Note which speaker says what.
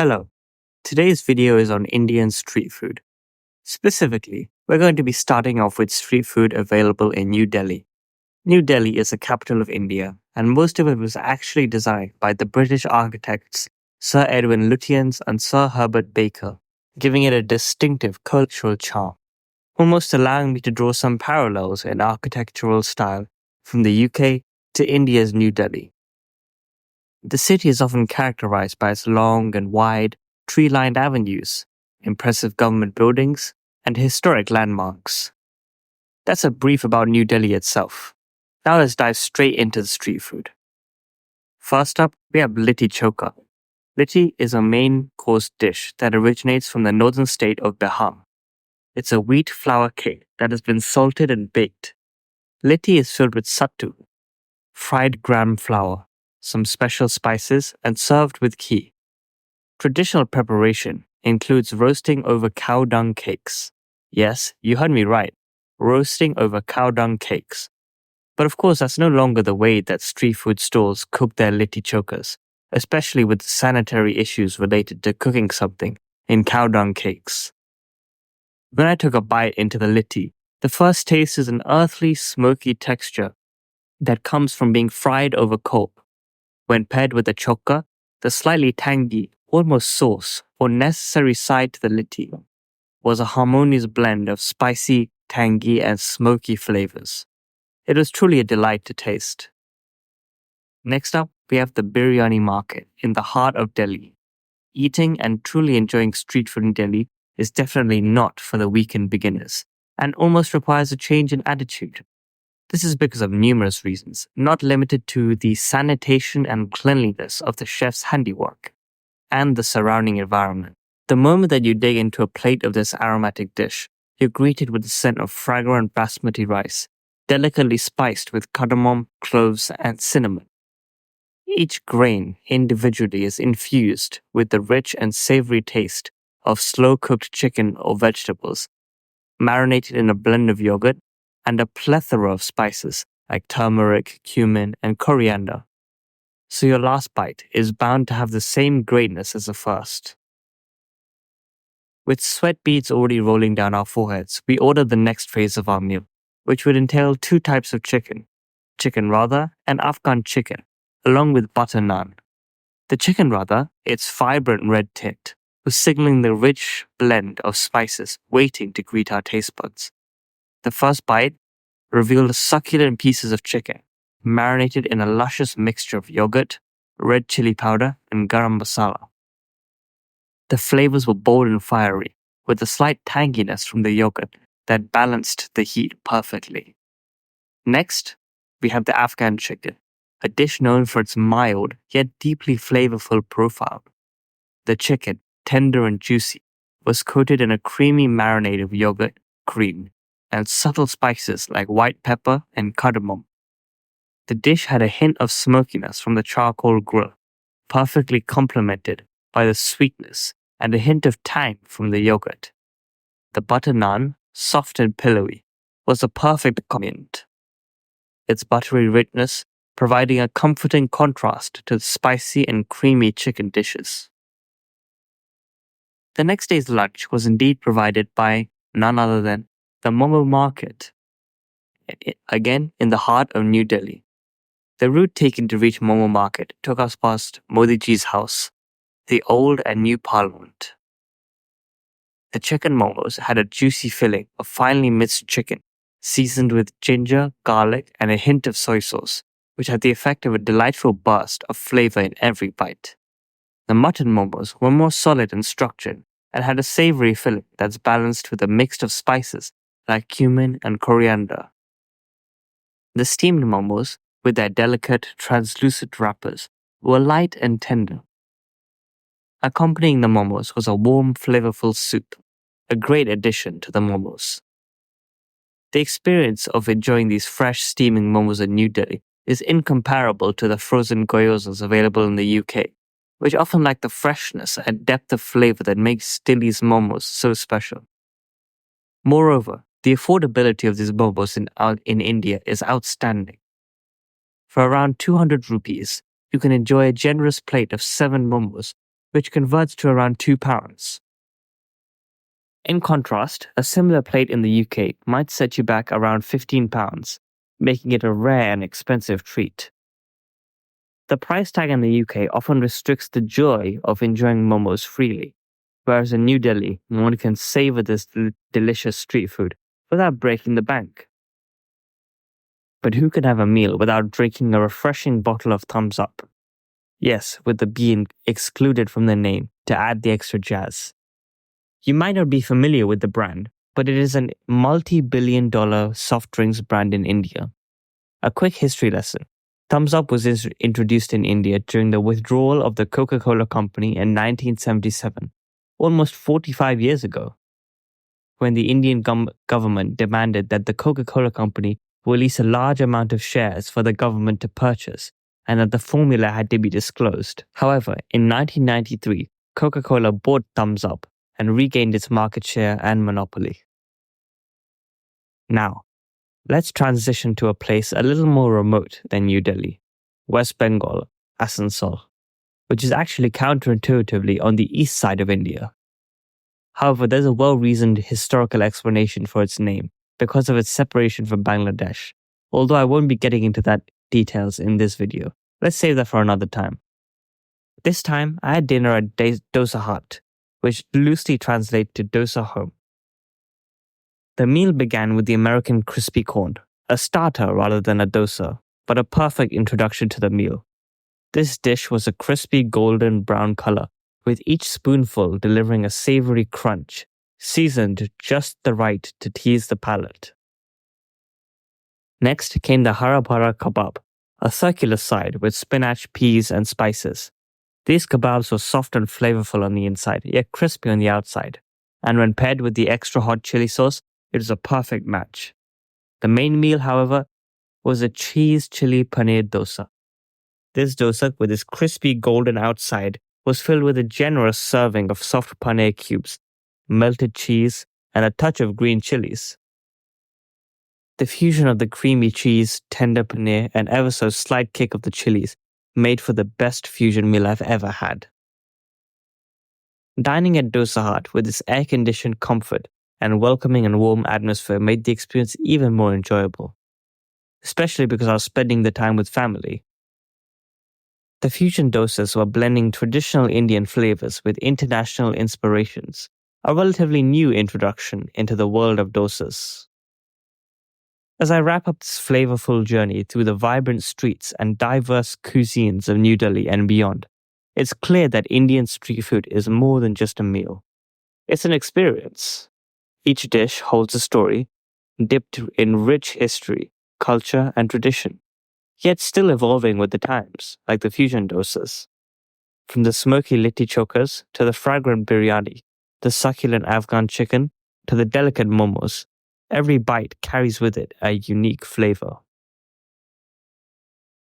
Speaker 1: Hello. Today's video is on Indian street food. Specifically, we're going to be starting off with street food available in New Delhi. New Delhi is the capital of India, and most of it was actually designed by the British architects Sir Edwin Lutyens and Sir Herbert Baker, giving it a distinctive cultural charm, almost allowing me to draw some parallels in architectural style from the UK to India's New Delhi. The city is often characterized by its long and wide, tree-lined avenues, impressive government buildings, and historic landmarks. That's a brief about New Delhi itself. Now let's dive straight into the street food. First up, we have Litti Chokha. Litti is a main course dish that originates from the northern state of Bihar. It's a wheat flour cake that has been salted and baked. Litti is filled with sattu, fried gram flour, some special spices, and served with ghee. Traditional preparation includes roasting over cow dung cakes. Yes, you heard me right, roasting over cow dung cakes. But of course, that's no longer the way that street food stalls cook their litti chokhas, especially with the sanitary issues related to cooking something in cow dung cakes. When I took a bite into the litti, the first taste is an earthly, smoky texture that comes from being fried over coal. When paired with the chokha, the slightly tangy, almost sauce, or necessary side to the litti, was a harmonious blend of spicy, tangy, and smoky flavors. It was truly a delight to taste. Next up, we have the biryani market in the heart of Delhi. Eating and truly enjoying street food in Delhi is definitely not for the weekend beginners, and almost requires a change in attitude. This is because of numerous reasons, not limited to the sanitation and cleanliness of the chef's handiwork and the surrounding environment. The moment that you dig into a plate of this aromatic dish, you're greeted with the scent of fragrant basmati rice, delicately spiced with cardamom, cloves, and cinnamon. Each grain individually is infused with the rich and savory taste of slow-cooked chicken or vegetables, marinated in a blend of yogurt, and a plethora of spices like turmeric, cumin, and coriander. So your last bite is bound to have the same greatness as the first. With sweat beads already rolling down our foreheads, we ordered the next phase of our meal, which would entail two types of chicken radha and Afghan chicken, along with butter naan. The chicken radha, its vibrant red tint, was signaling the rich blend of spices waiting to greet our taste buds. The first bite revealed succulent pieces of chicken, marinated in a luscious mixture of yogurt, red chili powder, and garam masala. The flavors were bold and fiery, with a slight tanginess from the yogurt that balanced the heat perfectly. Next, we have the Afghan chicken, a dish known for its mild yet deeply flavorful profile. The chicken, tender and juicy, was coated in a creamy marinade of yogurt, cream, and subtle spices like white pepper and cardamom. The dish had a hint of smokiness from the charcoal grill, perfectly complemented by the sweetness and a hint of tang from the yogurt. The butter naan, soft and pillowy, was a perfect accompaniment, its buttery richness providing a comforting contrast to the spicy and creamy chicken dishes. The next day's lunch was indeed provided by none other than the Momo Market, again in the heart of New Delhi. The route taken to reach Momo Market took us past Modi Ji's house, the old and new parliament. The chicken momos had a juicy filling of finely minced chicken, seasoned with ginger, garlic, and a hint of soy sauce, which had the effect of a delightful burst of flavor in every bite. The mutton momos were more solid and structured, and had a savory filling that's balanced with a mix of spices like cumin and coriander. The steamed momos, with their delicate, translucent wrappers, were light and tender. Accompanying the momos was a warm, flavorful soup, a great addition to the momos. The experience of enjoying these fresh, steaming momos in New Delhi is incomparable to the frozen gyozas available in the UK, which often lack the freshness and depth of flavor that makes Delhi's momos so special. Moreover, the affordability of these momos in India is outstanding. For around 200 rupees, you can enjoy a generous plate of 7 momos which converts to around £2. In contrast, a similar plate in the UK might set you back around £15, making it a rare and expensive treat. The price tag in the UK often restricts the joy of enjoying momos freely, whereas in New Delhi, one can savor this delicious street food without breaking the bank. But who can have a meal without drinking a refreshing bottle of Thumbs Up? Yes, with the being excluded from the name to add the extra jazz. You might not be familiar with the brand, but it is a multi-billion-dollar soft drinks brand in India. A quick history lesson. Thumbs Up was introduced in India during the withdrawal of the Coca-Cola Company in 1977, almost 45 years ago, when the Indian government demanded that the Coca-Cola Company release a large amount of shares for the government to purchase, and that the formula had to be disclosed. However, in 1993, Coca-Cola bought Thumbs Up and regained its market share and monopoly. Now, let's transition to a place a little more remote than New Delhi, West Bengal, Asansol, which is actually counterintuitively on the east side of India. However, there's a well-reasoned historical explanation for its name because of its separation from Bangladesh, although I won't be getting into that details in this video. Let's save that for another time. This time, I had dinner at Dosa Hut, which loosely translates to Dosa Home. The meal began with the American crispy corn, a starter rather than a dosa, but a perfect introduction to the meal. This dish was a crispy golden brown color, with each spoonful delivering a savory crunch, seasoned just the right to tease the palate. Next came the hara bhara kebab, a circular side with spinach, peas, and spices. These kebabs were soft and flavorful on the inside, yet crispy on the outside, and when paired with the extra hot chili sauce, it was a perfect match. The main meal, however, was a cheese chili paneer dosa. This dosa, with its crispy golden outside, was filled with a generous serving of soft paneer cubes, melted cheese, and a touch of green chilies. The fusion of the creamy cheese, tender paneer, and ever so slight kick of the chilies made for the best fusion meal I've ever had. Dining at Dosa Hut with its air-conditioned comfort and welcoming and warm atmosphere made the experience even more enjoyable, especially because I was spending the time with family. The fusion dosas were blending traditional Indian flavors with international inspirations, a relatively new introduction into the world of dosas. As I wrap up this flavorful journey through the vibrant streets and diverse cuisines of New Delhi and beyond, it's clear that Indian street food is more than just a meal. It's an experience. Each dish holds a story, dipped in rich history, culture, and tradition, yet still evolving with the times, like the fusion dosas. From the smoky litti chokas to the fragrant biryani, the succulent Afghan chicken to the delicate momos, every bite carries with it a unique flavor.